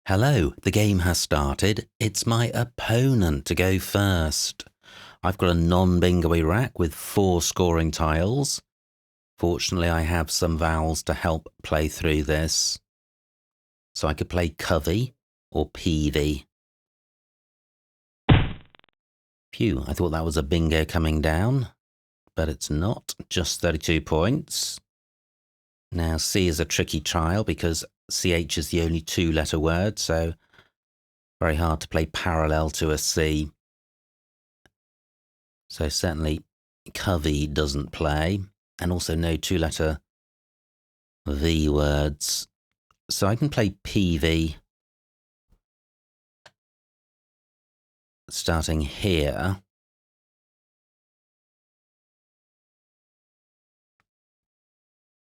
Hello, the game has started. It's my opponent to go first. I've got a non-bingo rack with 4 scoring tiles. Fortunately, I have some vowels to help play through this. So I could play covey or peavy. Phew, I thought that was a bingo coming down, but it's not, just 32 points. Now C is a tricky trial because CH is the only 2-letter word, so very hard to play parallel to a C. So certainly covey doesn't play, and also no 2-letter V words. So I can play PV starting here.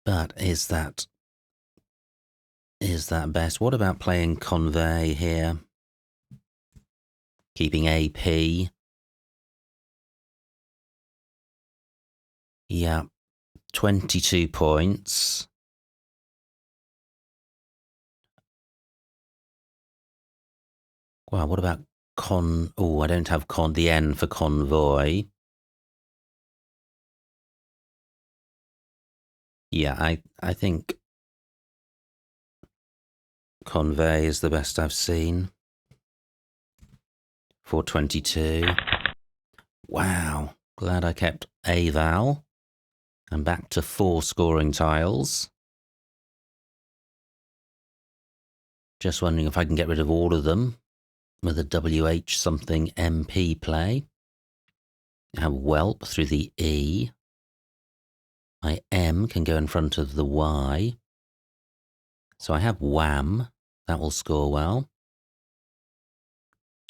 But is that best? What about playing convey here? Keeping AP. Yeah, 22 points. Well, what about I don't have the N for convoy. Yeah, I think convey is the best I've seen for 22. Wow, glad I kept a vowel. I'm back to 4 scoring tiles. Just wondering if I can get rid of all of them with a WH something MP play. I have whelp through the E. My M can go in front of the Y. So I have wham. That will score well.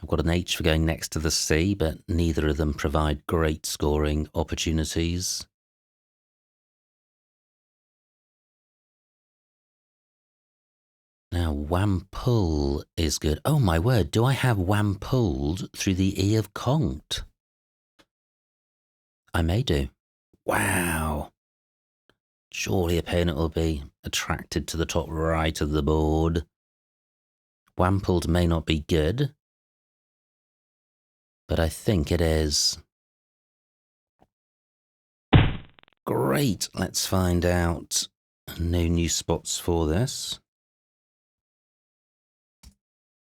I've got an H for going next to the C, but neither of them provide great scoring opportunities. Now, wham-pull is good. Oh, my word, do I have wham-pulled through the E of conct? I may do. Wow. Surely opponent will be attracted to the top right of the board. Wham-pulled may not be good, but I think it is. Great, let's find out. No new spots for this.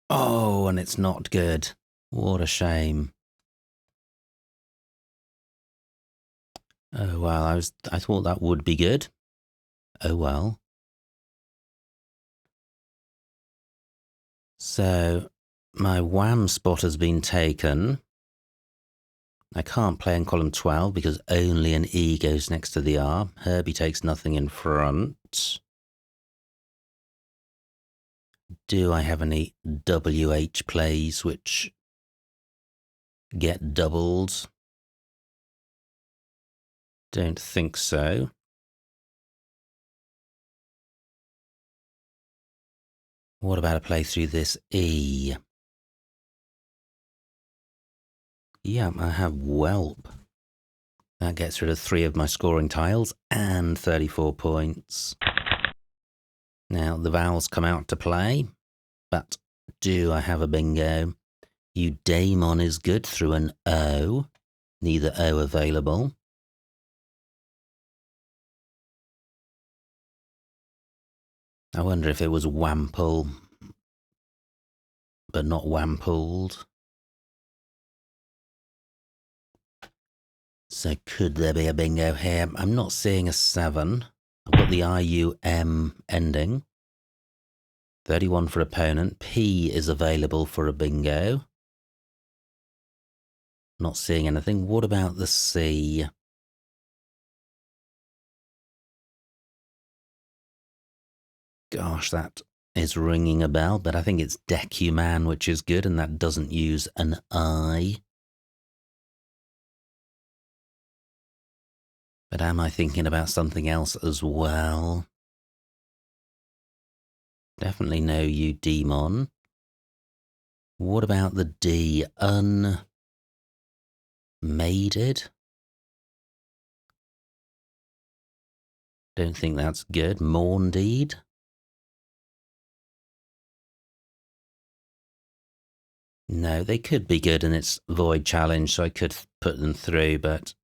Oh, and it's not good. What a shame. Oh, well, I thought that would be good. Oh, well. So, my wham spot has been taken. I can't play in column 12 because only an E goes next to the R. Herbie takes nothing in front. Do I have any WH plays which get doubled? Don't think so. What about a play through this E? Yeah, I have whelp. That gets rid of 3 of my scoring tiles and 34 points. Now, the vowels come out to play, but do I have a bingo? Eudaimon is good through an O. Neither O available. I wonder if it was whample, but not whampled. So could there be a bingo here? I'm not seeing a 7. I've got the IUM ending. 31 for opponent. P is available for a bingo. Not seeing anything. What about the C? Gosh, that is ringing a bell, but I think it's decuman, which is good, and that doesn't use an I. But am I thinking about something else as well? Definitely no eudaimon. What about the D? Unmaided? Don't think that's good. Maundied? No, they could be good in its void challenge, so I could put them through, but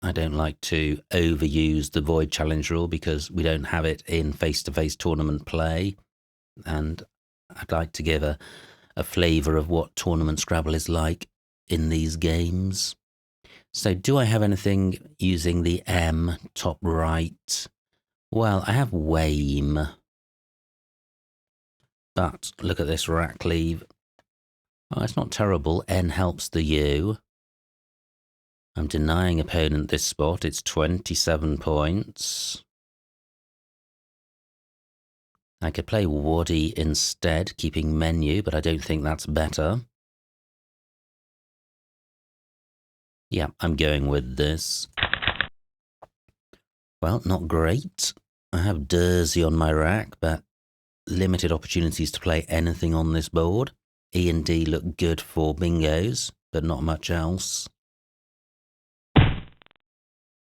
I don't like to overuse the void challenge rule because we don't have it in face-to-face tournament play, and I'd like to give a flavour of what tournament Scrabble is like in these games. So do I have anything using the M top right? Well, I have Wame. But look at this rack leave. Oh, it's not terrible. N helps the U. I'm denying opponent this spot. It's 27 points. I could play Waddy instead, keeping menu, but I don't think that's better. Yeah, I'm going with this. Well, not great. I have Dersey on my rack, but limited opportunities to play anything on this board. E and D look good for bingos, but not much else.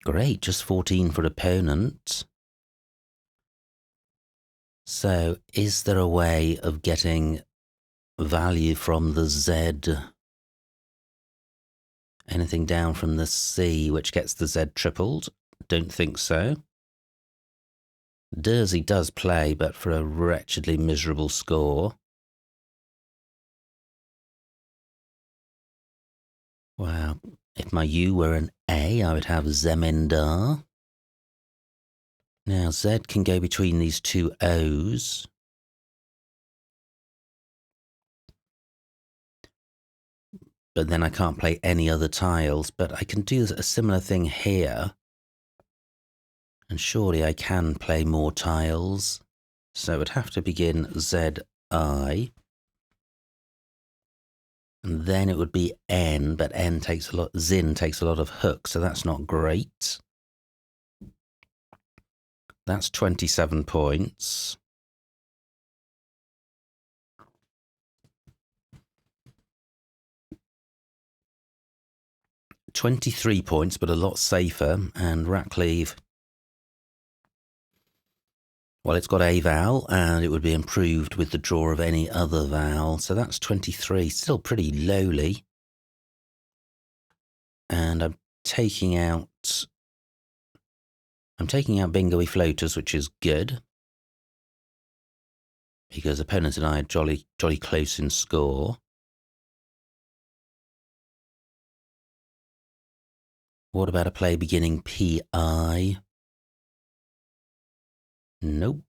Great, just 14 for opponent. So, is there a way of getting value from the Z? Anything down from the C, which gets the Z tripled? Don't think so. Dersey does play, but for a wretchedly miserable score. Wow. If my U were an A, I would have Zemindar. Now, Z can go between these two O's. But then I can't play any other tiles, but I can do a similar thing here. And surely I can play more tiles. So it would have to begin Z-I. And then it would be N, but N takes a lot, Zin takes a lot of hooks, so that's not great. That's 27 points. $23 points, but a lot safer. And Rackleave, well, it's got a vowel, and it would be improved with the draw of any other vowel. So that's 23, still pretty lowly. And I'm taking out bingo-y floaters, which is good, because opponents and I are jolly close in score. What about a play beginning PI? Nope.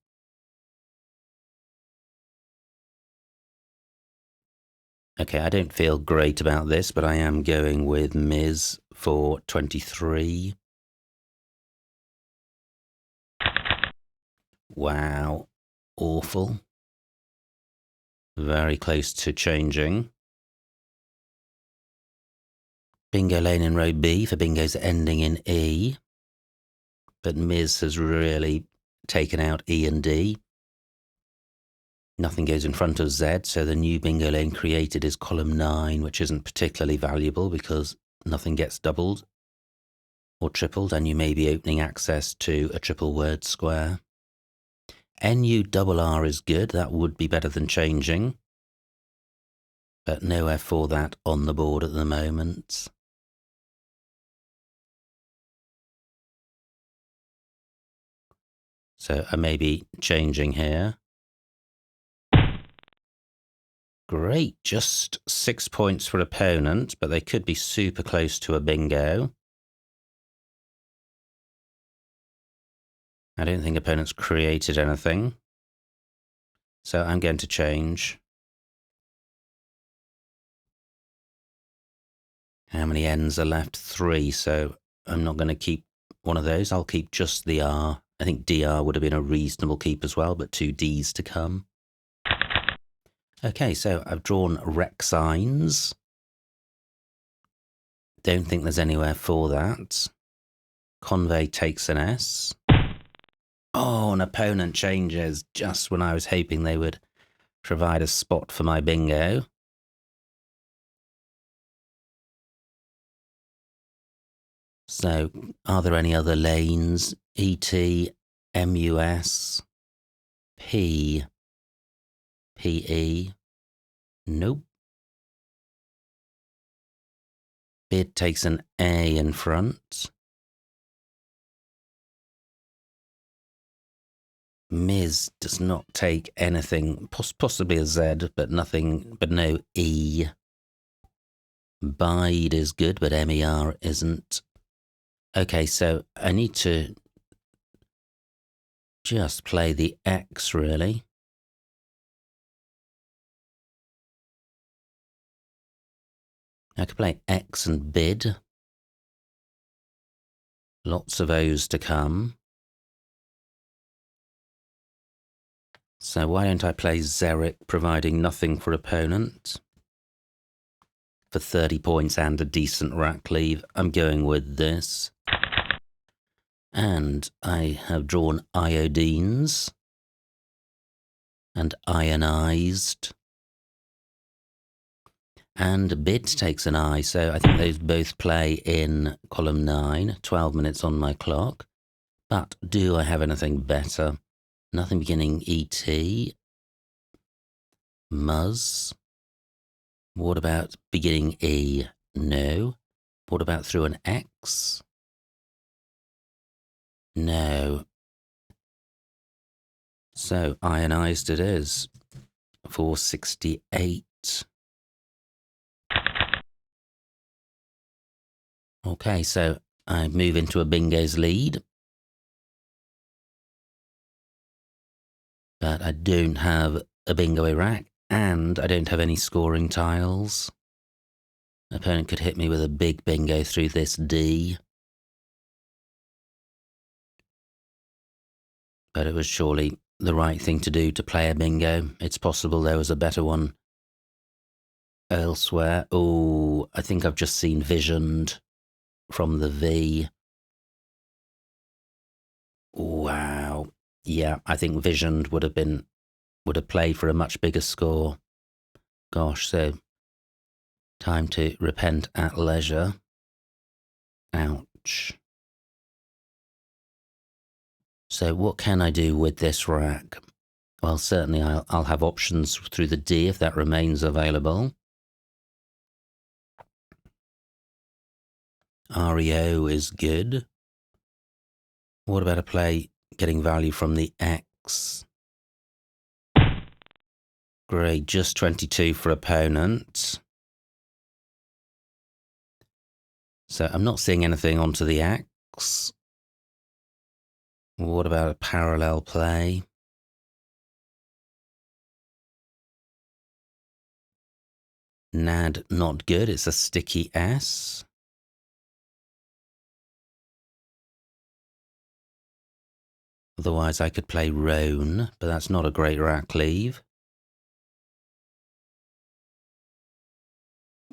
Okay, I don't feel great about this, but I am going with Ms for 23. Wow, awful. Very close to changing. Bingo lane in row B for bingos ending in E. But Ms has really taken out E and D. Nothing goes in front of Z, so the new bingo lane created is column 9, which isn't particularly valuable because nothing gets doubled or tripled, and you may be opening access to a triple word square. NURR is good, that would be better than changing, but nowhere for that on the board at the moment. So I may be changing here. Great, just 6 points for opponent, but they could be super close to a bingo. I don't think opponent's created anything, so I'm going to change. How many N's are left? 3, so I'm not going to keep one of those. I'll keep just the R. I think DR would have been a reasonable keep as well, but 2 D's to come. Okay, so I've drawn rec signs. Don't think there's anywhere for that. Convey takes an S. Oh, an opponent changes just when I was hoping they would provide a spot for my bingo. So, are there any other lanes? ET, MUS, P, PE? Nope. Bid takes an A in front. Ms does not take anything, possibly a Z, but nothing, but no E. Bide is good, but MER isn't. Okay, so I need to just play the X, really. I could play X and bid. Lots of O's to come. So why don't I play Xeric, providing nothing for opponent? For 30 points and a decent rack leave, I'm going with this. And I have drawn iodines and ionized. And bid takes an I, so I think those both play in column 9, 12 minutes on my clock. But do I have anything better? Nothing beginning ET. Muzz. What about beginning E? No. What about through an X? No. So ionized it is. 468. Okay, so I move into a bingo's lead. But I don't have a bingo rack, and I don't have any scoring tiles. Opponent could hit me with a big bingo through this D. But it was surely the right thing to do to play a bingo. It's possible there was a better one elsewhere. Oh, I think I've just seen visioned from the V. Wow. Yeah, I think visioned would have played for a much bigger score. Gosh, so time to repent at leisure. Ouch. So what can I do with this rack? Well, certainly I'll have options through the D if that remains available. REO is good. What about a play getting value from the X? Great, just 22 for opponent. So I'm not seeing anything onto the X. What about a parallel play? NAD not good, it's a sticky S. Otherwise I could play Roan, but that's not a great rack leave.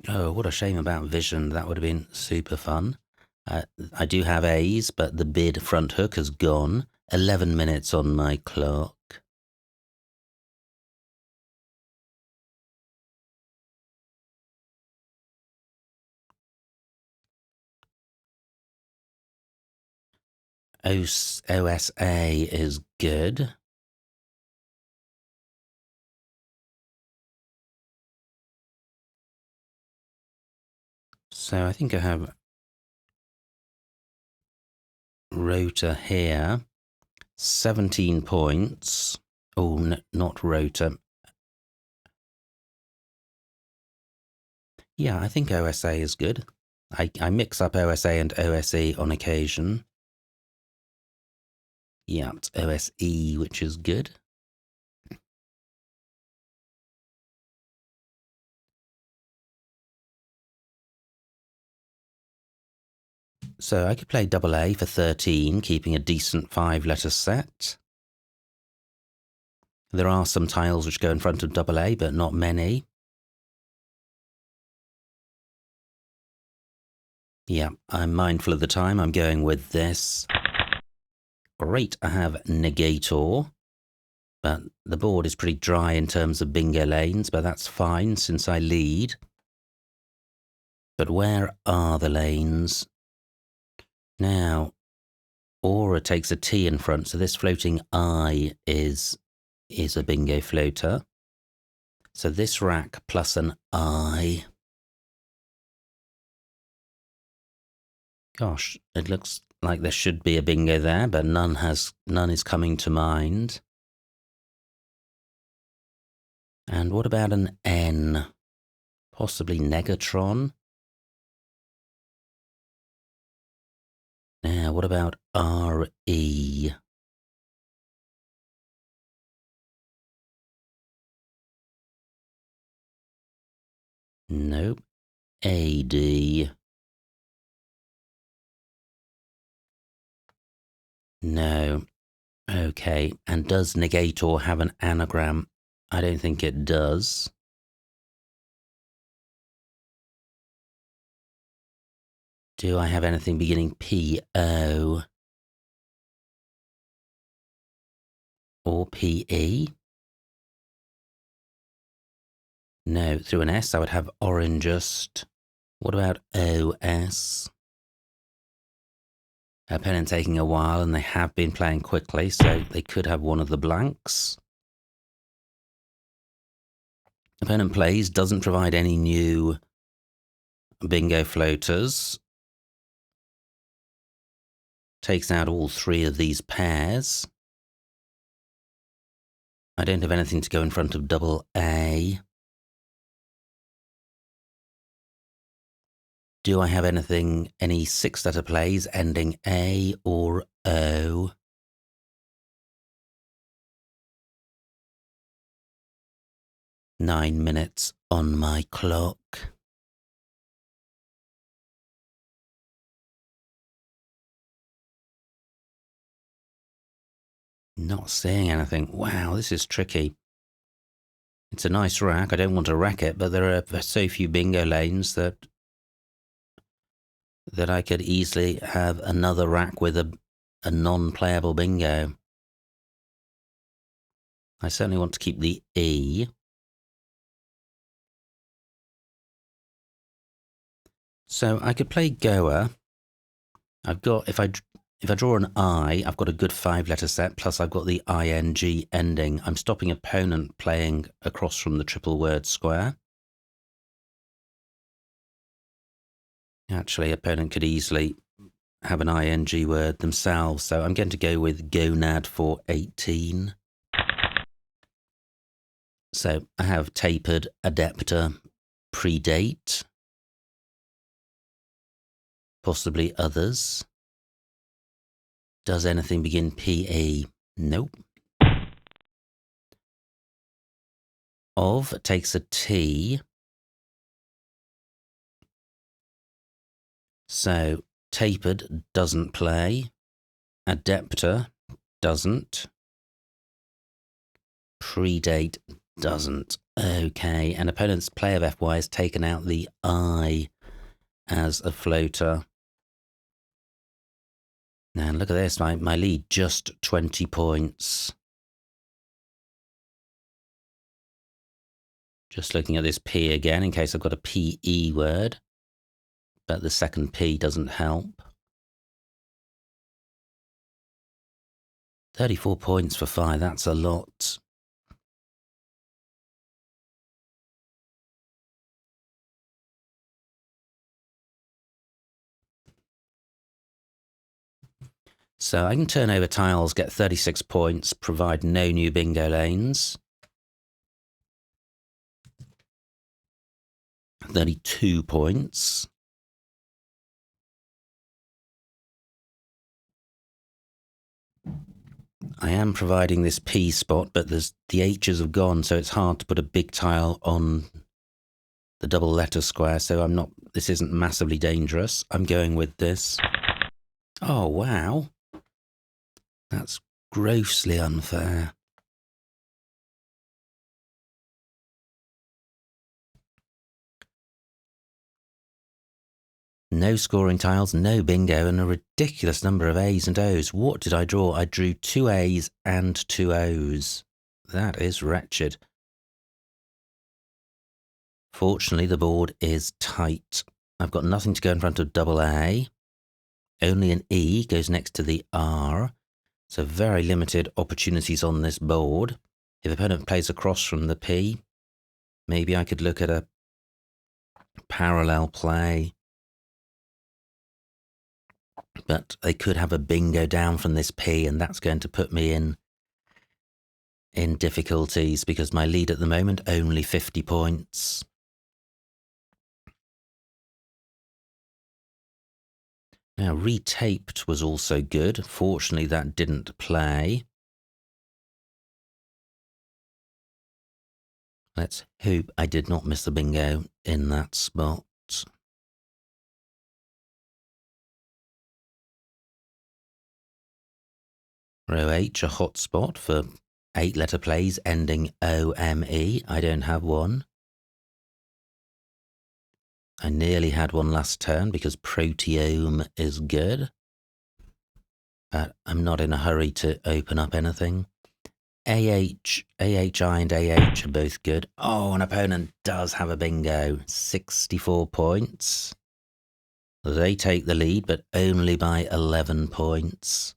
Oh, what a shame about Vision. That would have been super fun. I do have A's, but the bid front hook has gone. 11 minutes on my clock. OSA is good. So I think I have Rota here. 17 points. Oh, no, not Rota. Yeah, I think OSA is good. I mix up OSA and OSE on occasion. Yeah, it's OSE, which is good. So I could play double A for 13, keeping a decent 5-letter set. There are some tiles which go in front of double A, but not many. Yeah, I'm mindful of the time. I'm going with this. Great, I have Negator. But the board is pretty dry in terms of bingo lanes, but that's fine since I lead. But where are the lanes? Now, Aura takes a T in front, so this floating I is a bingo floater. So this rack plus an I. Gosh, it looks like there should be a bingo there, but none is coming to mind. And what about an N? Possibly Negatron? Now, what about RE? Nope. AD? No. Okay, and does Negator have an anagram? I don't think it does. Do I have anything beginning PO? Or PE? No, through an S I would have orangest. What about OS? Opponent taking a while, and they have been playing quickly, so they could have one of the blanks. Opponent plays, doesn't provide any new bingo floaters. Takes out all three of these pairs. I don't have anything to go in front of double A. Do I have anything, any six-letter plays ending A or O? "9 minutes on my clock." Not seeing anything. Wow, this is tricky. It's a nice rack. I don't want to wreck it, but there are so few bingo lanes that I could easily have another rack with a non-playable bingo. I certainly want to keep the E. So I could play Goa. I've got, if I draw an I, I've got a good 5-letter set, plus I've got the ING ending. I'm stopping opponent playing across from the triple word square. Actually, opponent could easily have an ING word themselves, so I'm going to go with gonad for 18. So I have tapered, adeptor, predate, possibly others. Does anything begin PE? Nope. Of takes a T. So tapered doesn't play. Adeptor doesn't. Predate doesn't. Okay, and opponent's play of FY has taken out the I as a floater. And look at this, my lead, just 20 points. Just looking at this P again, in case I've got a PE word. But the second P doesn't help. 34 points for 5, that's a lot. So I can turn over tiles, get 36 points, provide no new bingo lanes. 32 points. I am providing this P spot, but the H's have gone, so it's hard to put a big tile on the double letter square, so this isn't massively dangerous. I'm going with this. Oh, wow. That's grossly unfair. No scoring tiles, no bingo, and a ridiculous number of A's and O's. What did I draw? I drew 2 A's and 2 O's. That is wretched. Fortunately, the board is tight. I've got nothing to go in front of double A. Only an E goes next to the R. So very limited opportunities on this board. If opponent plays across from the P, maybe I could look at a parallel play. But they could have a bingo down from this P, and that's going to put me in difficulties because my lead at the moment, only 50 points. Now, retaped was also good. Fortunately, that didn't play. Let's hope I did not miss the bingo in that spot. Row H, a hot spot for 8-letter plays ending OME. I don't have one. I nearly had one last turn because proteome is good. But I'm not in a hurry to open up anything. AHI and AH are both good. Oh, an opponent does have a bingo. 64 points. They take the lead, but only by 11 points.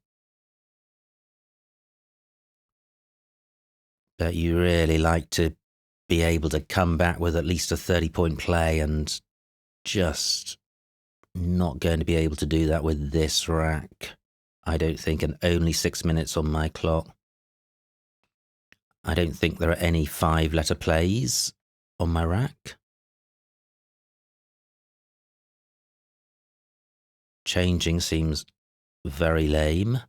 But you really like to be able to come back with at least a 30-point play, and just not going to be able to do that with this rack, I don't think, and only 6 minutes on my clock. I don't think there are any 5-letter plays on my rack. Changing seems very lame.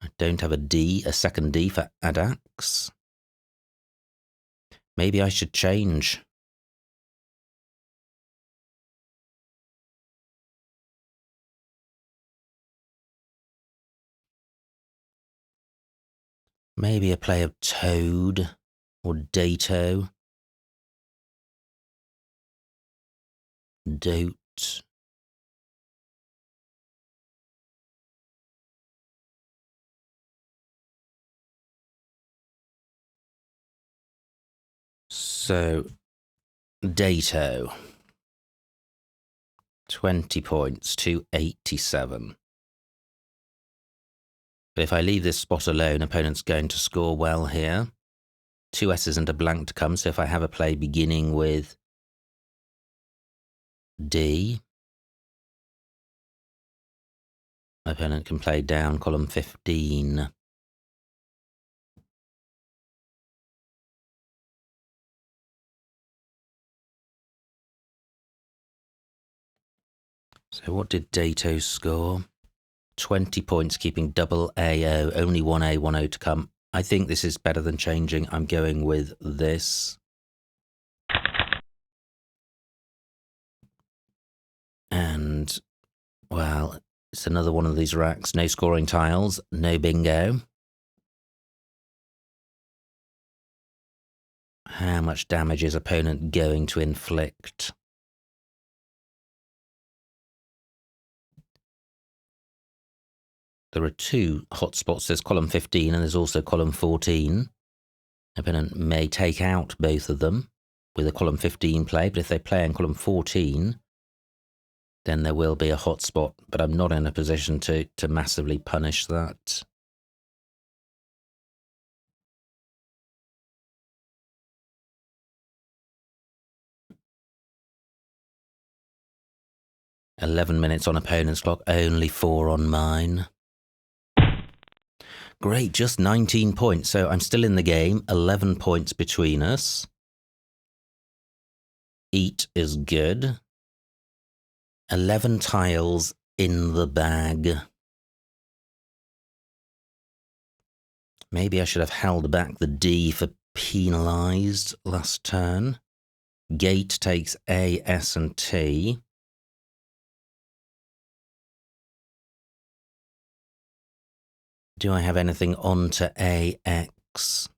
I don't have a second D for ADAX. Maybe I should change. Maybe a play of Toad or Dato. Dote. So, Dato. 20 points to 87. But if I leave this spot alone, opponent's going to score well here. 2 S's and a blank to come, so if I have a play beginning with D, my opponent can play down column 15. So what did Dato score? 20 points, keeping double AO, only 1A, 1O to come. I think this is better than changing. I'm going with this. And, well, it's another one of these racks. No scoring tiles, no bingo. How much damage is opponent going to inflict? There are 2 hotspots. There's column 15 and there's also column 14. Opponent may take out both of them with a column 15 play, but if they play in column 14, then there will be a hotspot, but I'm not in a position to massively punish that. "11 minutes on opponent's clock, only 4 on mine." Great, just 19 points, so I'm still in the game, 11 points between us. Eat is good. 11 tiles in the bag. Maybe I should have held back the D for penalised last turn. Gate takes A, S and T. Do I have anything on to AX?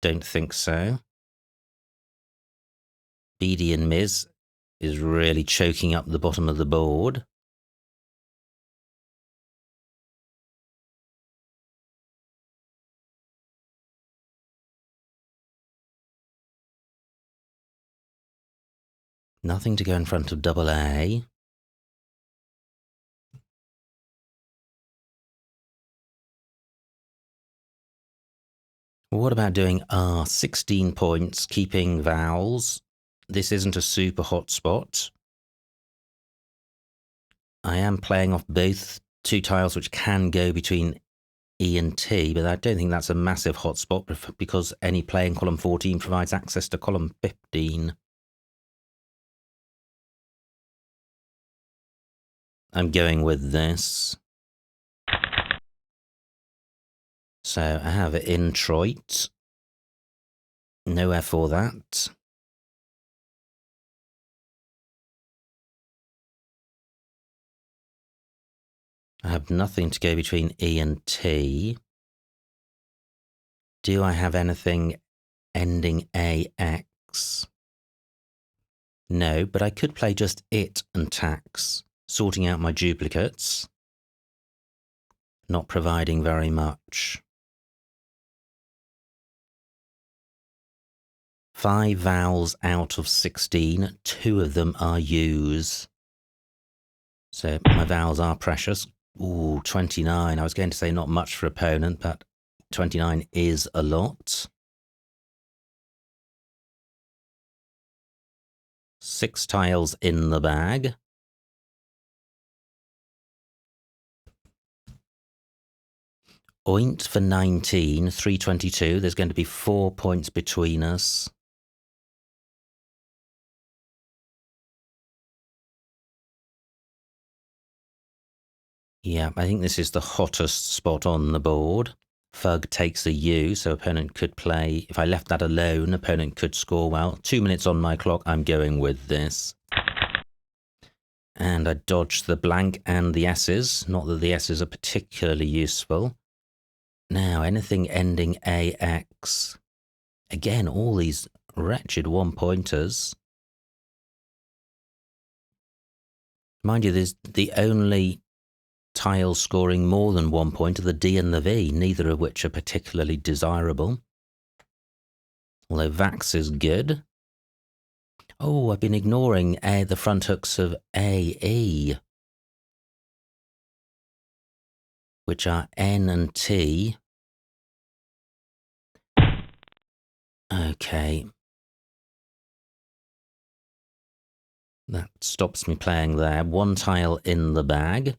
Don't think so. BD and Ms is really choking up the bottom of the board. Nothing to go in front of double A. What about doing R? 16 points, keeping vowels. this isn't a super hot spot. I am playing off both two tiles which can go between E and T, but I don't think that's a massive hotspot because any play in column 14 provides access to column 15. I'm going with this. So I have introit. Nowhere for that. I have nothing to go between E and T. Do I have anything ending AX? No, but I could play just it and tax, sorting out my duplicates. Not providing very much. 5 vowels out of 16, 2 of them are U's. So my vowels are precious. Ooh, 29. I was going to say not much for opponent, but 29 is a lot. 6 tiles in the bag. Oint for 19, 322. There's going to be 4 points between us. Yeah, I think this is the hottest spot on the board. Fug takes a U, so opponent could play. If I left that alone, opponent could score well. 2 minutes on my clock, I'm going with this. And I dodged the blank and the S's. Not that the S's are particularly useful. Now, anything ending AX. Again, all these wretched one-pointers. Mind you, there's the only tiles scoring more than 1 point are the D and the V, neither of which are particularly desirable. Although Vax is good. Oh, I've been ignoring the front hooks of AE, which are N and T. Okay. That stops me playing there. 1 tile in the bag.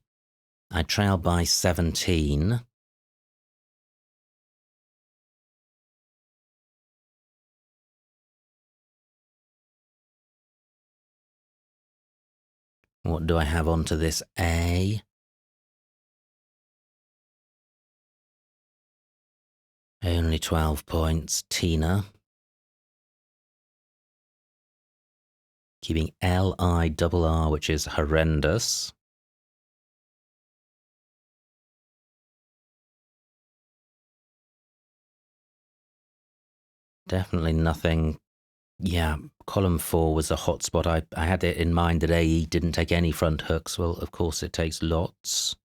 I trail by 17. What do I have onto this A? Only 12 points. Tina. Keeping LIRR, which is horrendous. Definitely nothing. Yeah, column 4 was a hot spot. I had it in mind that AE didn't take any front hooks. Well, of course it takes lots.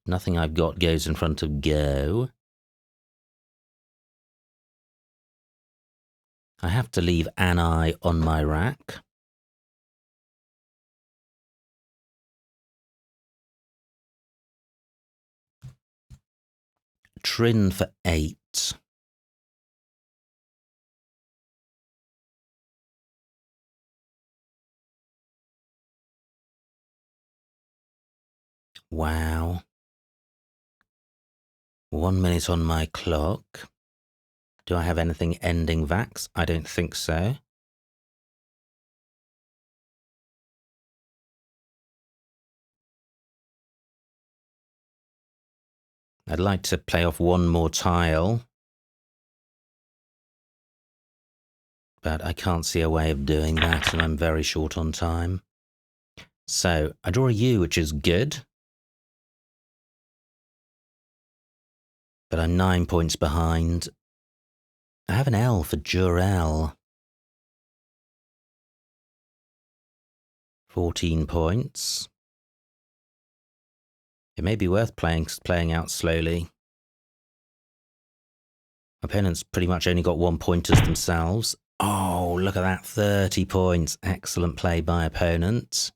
Nothing I've got goes in front of Go. I have to leave an eye on my rack. Trin for 8. Wow. 1 minute on my clock. Do I have anything ending Vax? I don't think so. I'd like to play off 1 more tile, but I can't see a way of doing that, and I'm very short on time. So I draw a U, which is good, but I'm 9 points behind. I have an L for Jurel. 14 points. It may be worth playing out slowly. Opponents pretty much only got 1 pointers themselves. Oh, look at that, 30 points. Excellent play by opponents.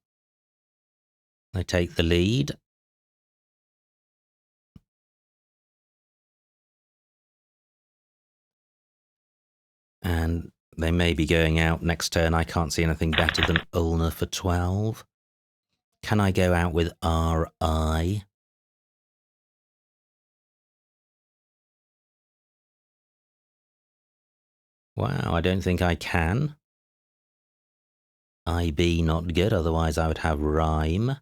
They take the lead. And They may be going out next turn. I can't see anything better than Ulna for 12. Can I go out with RI? Wow, I don't think I can. IB not good, otherwise I would have rhyme.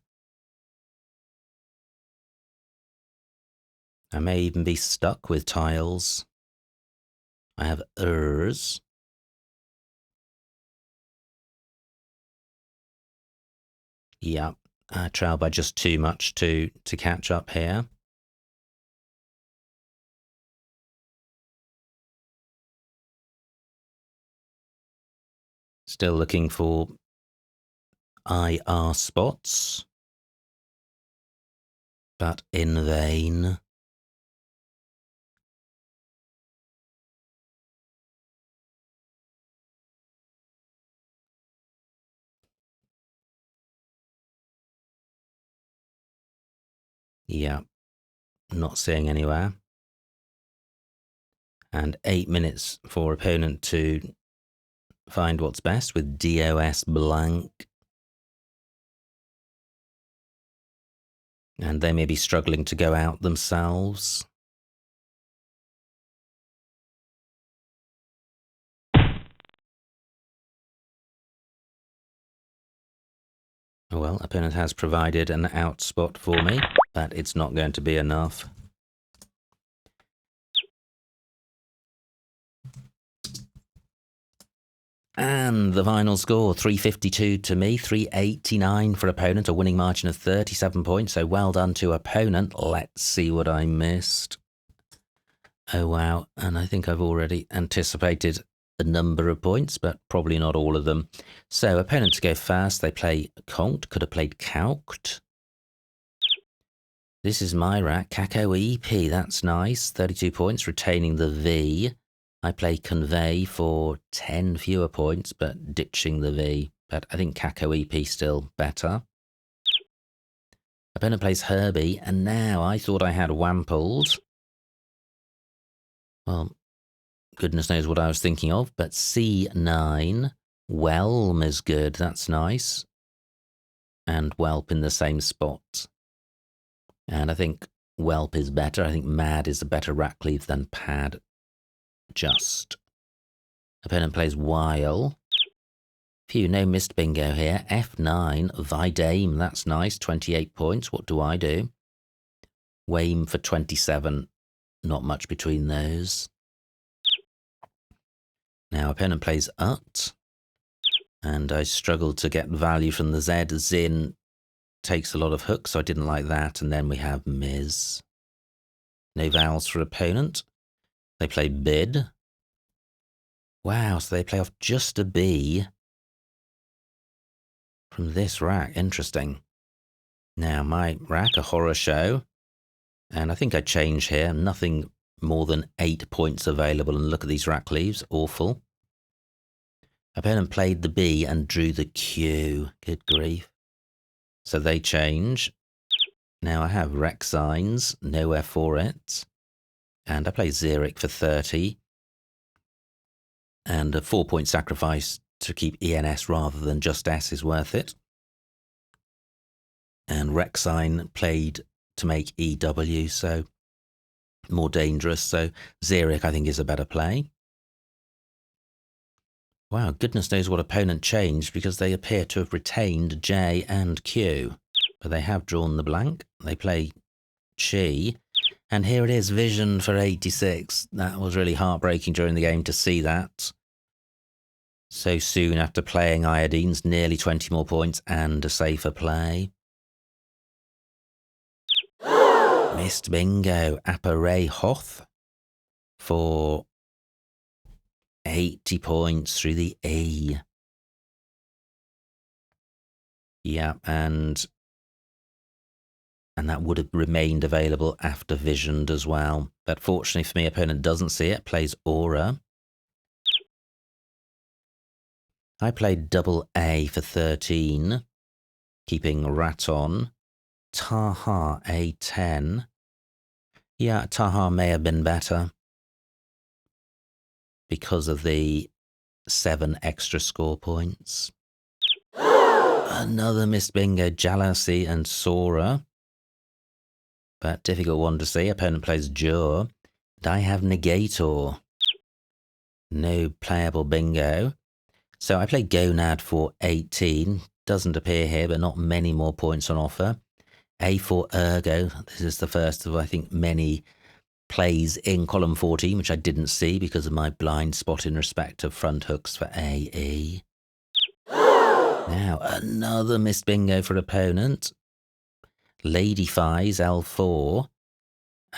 I may even be stuck with tiles. I have ers. Yep, I trail by just too much to catch up here. Still looking for IR spots, but in vain. Yeah, not seeing anywhere. And 8 minutes for opponent to find what's best with DOS blank. And they may be struggling to go out themselves. Well, opponent has provided an out spot for me, but it's not going to be enough. And the final score, 352 to me, 389 for opponent, a winning margin of 37 points. So well done to opponent. Let's see what I missed. Oh, wow. And I think I've already anticipated a number of points, but probably not all of them. So opponent to go first, they play conked, could have played calced. This is my rack, Caco EP, that's nice. 32 points, retaining the V. I play convey for 10 fewer points, but ditching the V. But I think Caco EP still better. Opponent plays Herbie, and now I thought I had Wampled. Well, goodness knows what I was thinking of, but C9. Whelm is good, that's nice. And Whelp in the same spot. And I think Whelp is better. I think Mad is a better rack cleave than Pad. Just. Opponent plays While. Phew, no missed bingo here. F9, Vidame, that's nice. 28 points. What do I do? Wame for 27. Not much between those. Now opponent plays Ut. And I struggled to get value from the Z. Zin takes a lot of hooks, so I didn't like that. And then we have Miz. No vowels for opponent. They play Bid. Wow, so they play off just a B from this rack. Interesting. Now my rack, a horror show. And I think I change here. Nothing more than 8 points available. And look at these rack leaves. Awful. Opponent played the B and drew the Q. Good grief. So they change. Now I have rec signs. Nowhere for it. And I play Xeric for 30. And a 4-point sacrifice to keep ENS rather than just S is worth it. And Rexine played to make EW, so more dangerous. So Xeric, I think, is a better play. Wow, goodness knows what opponent changed, because they appear to have retained J and Q. But they have drawn the blank. They play Chi. And here it is, Vision for 86. That was really heartbreaking during the game to see that. So soon after playing Iodines, nearly 20 more points and a safer play. Missed bingo. Apparay Hoth for 80 points through the E. Yeah, and that would have remained available after Visioned as well. But fortunately for me, opponent doesn't see it, plays Aura. I played double A for 13, keeping Raton. Taha A10. Yeah, Taha may have been better because of the 7 extra score points. Another missed bingo, Jealousy and Sora. But difficult one to see. Opponent plays Jaw. And I have Negator. No playable bingo. So I play Gonad for 18. Doesn't appear here, but not many more points on offer. A for Ergo. This is the first of, I think, many plays in column 14, which I didn't see because of my blind spot in respect of front hooks for AE. Now, another missed bingo for opponent. Lady Fies, L4,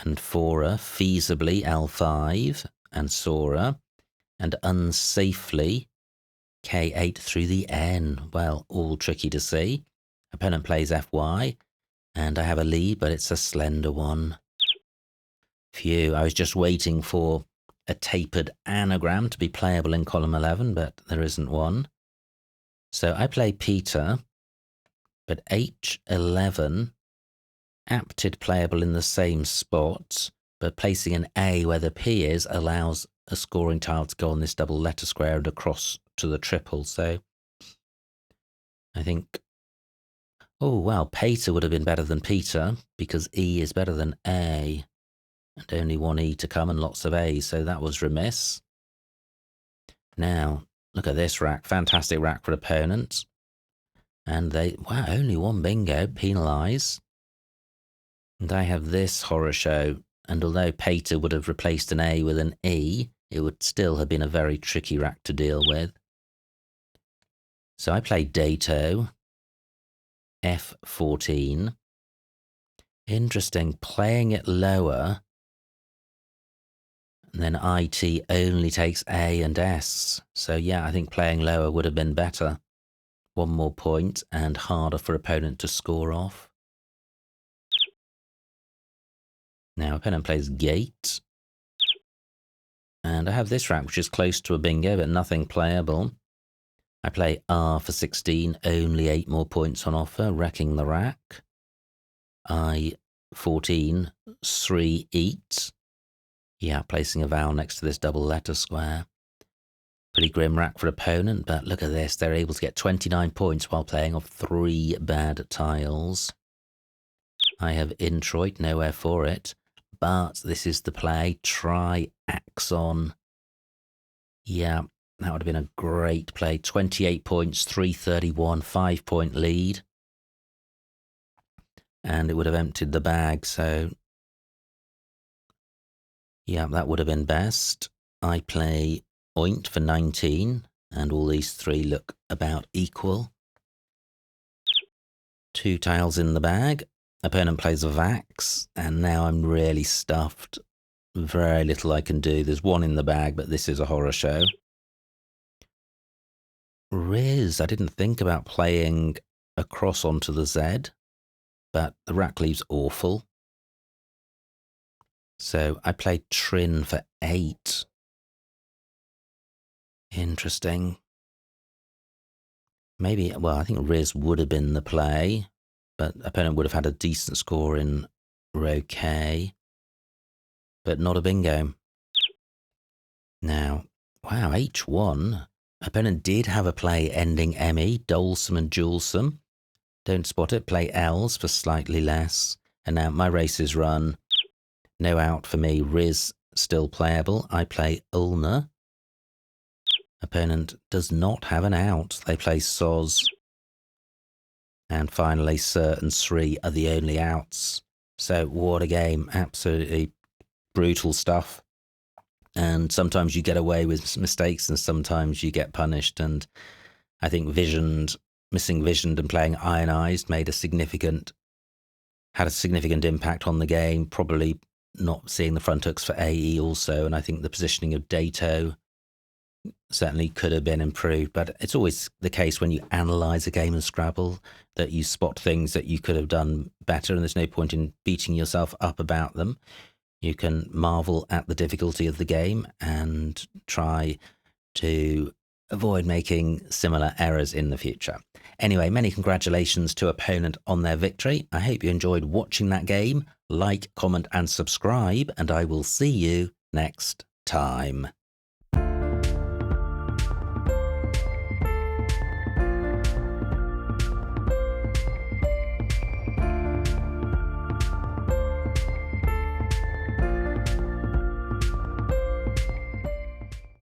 and Fora, feasibly L5, and Sora, and unsafely K8 through the N. Well, all tricky to see. Opponent plays FY, and I have a lead, but it's a slender one. Phew, I was just waiting for a tapered anagram to be playable in column 11, but there isn't one. So I play Peter, but H11, apted playable in the same spot, but placing an A where the P is allows a scoring tile to go on this double letter square and across to the triple. So I think, oh well, Peter would have been better than Peter because E is better than A. And only one E to come and lots of A's, so that was remiss. Now, look at this rack. Fantastic rack for opponents. And they, wow, only one bingo, penalise. And I have this horror show. And although Pater would have replaced an A with an E, it would still have been a very tricky rack to deal with. So I play Dato, F14. Interesting, playing it lower. And then IT only takes A and S. So yeah, I think playing lower would have been better. One more point and harder for opponent to score off. Now opponent plays Gate. And I have this rack which is close to a bingo but nothing playable. I play R for 16, only 8 more points on offer, wrecking the rack. I14, 3 eat. Yeah, placing a vowel next to this double letter square. Pretty grim rack for opponent, but look at this. They're able to get 29 points while playing off 3 bad tiles. I have Introit, nowhere for it. But this is the play. Try Axon. Yeah, that would have been a great play. 28 points, 331, 5-point lead. And it would have emptied the bag, so yeah, that would have been best. I play Oint for 19, and all these 3 look about equal. 2 tiles in the bag. Opponent plays Vax, and now I'm really stuffed. Very little I can do. There's 1 in the bag, but this is a horror show. Riz, I didn't think about playing across onto the Z, but the rack leaves awful. So I played Trin for 8. Interesting. Maybe, well, I think Riz would have been the play, but opponent would have had a decent score in row K, but not a bingo. Now, wow, H1. Opponent did have a play ending ME, Dolesome and Jewelsome. Don't spot it, play L's for slightly less. And now my race is run. No out for me, Riz still playable. I play Ulna. Opponent does not have an out. They play Soz. And finally, Sir and Sri are the only outs. So what a game. Absolutely brutal stuff. And sometimes you get away with mistakes and sometimes you get punished. And I think missing Visioned and playing Ionized had a significant impact on the game. Probably not seeing the front hooks for AE also. And I think the positioning of Dato certainly could have been improved. But it's always the case when you analyse a game of Scrabble that you spot things that you could have done better. And there's no point in beating yourself up about them. You can marvel at the difficulty of the game and try to avoid making similar errors in the future. Anyway, many congratulations to opponent on their victory. I hope you enjoyed watching that game. Like, comment and subscribe, and I will see you next time.